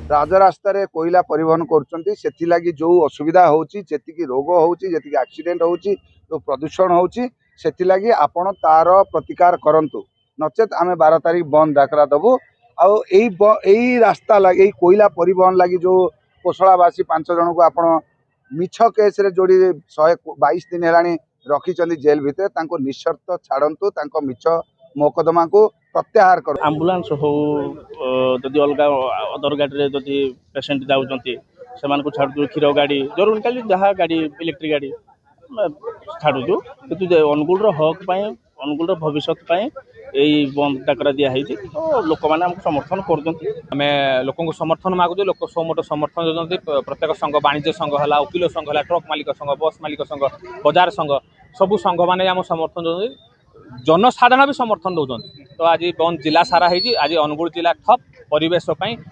राजरास्तार कोईला परिवहन कर जो असुविधा होची रोग होची एक्सीडेंट होची जो प्रदूषण होची सेथिलागी आपण तार प्रतिकार करंतु नचेत आम 12 तारीख बंद डाकरा दबु आई रास्ता लगे कोईला परिवहन लगी जो कोसलावासी 5 जन को आपण मिछ केस रे जोड़ी 122 दिन है रखी जेल भितर निशर्त छाड़तु मिछ मोकदमा को प्रत्याहार कर आम्बुलांस हो जदि अलग अदर गाड़ी जदि पेसेंट जाऊँगी से छाड़ू क्षीर गाड़ी जरूर काली जहाँ गाड़ी इलेक्ट्रिक गाड़ी छाड़ू कि अनुगुल हक अनुगुल भविष्य यही बंद डाकरा दिखाई तो लोक मैंने समर्थन करें लोक समर्थन मागुचे लोक सोमोट समर्थन देते प्रत्येक संघ वाणिज्य संघ है वकिल संघ है ट्रक मालिक संघ बस मालिक संघ बजार संघ सबू संघ मैंने आम समर्थन देते जनसाधारण भी समर्थन दौरान तो आज बंद जिला सारा है आज अनुगुल जिला ठप परिवेश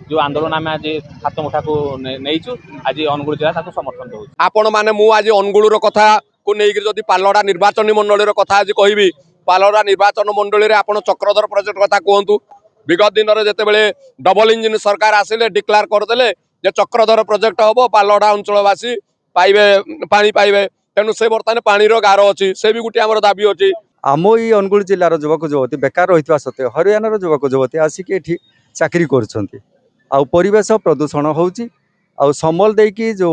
जो आंदोलन आम आज हाथ मुठा को नहींचु आज अनुगुल जिला समर्थन दौ आपण मैंने मुझे अनुगुल कथा को लेकिन जब पालड़ा निर्वाचन मंडल कथा आज कहि पालड़ा निर्वाचन मंडल में आप चक्रधर प्रोजेक्ट कथा कहतु विगत दिन में जिते बड़े डबल इंजिन सरकार आसिले डिक्लेयर करदे चक्रधर प्रोजेक्ट हम पालड़ा अंचलवासी पाइबे पानी पाइबे तेणु से बर्तमान पानी गार अच्छी से भी गोटे आम दाबी अच्छी आम ये अनुगुल जिलार युवक युवती बेकार रही सत्वे हरियाणार युवक युवती आसिक ये चाकरी करवेश प्रदूषण हो समल देकी जो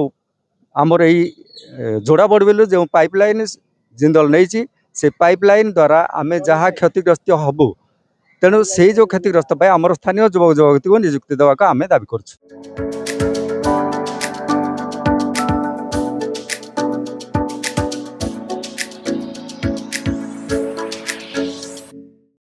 आमर यही जोड़ा बड़बेलू जो पाइपलाइन जिंदल नहीं से पाइपलाइन द्वारा आम जहाँ क्षतिग्रस्त हबू तेणु से जो क्षतिग्रस्त आमर स्थानीय युवक युवती को निजुक्ति देवा आम दाबी कर।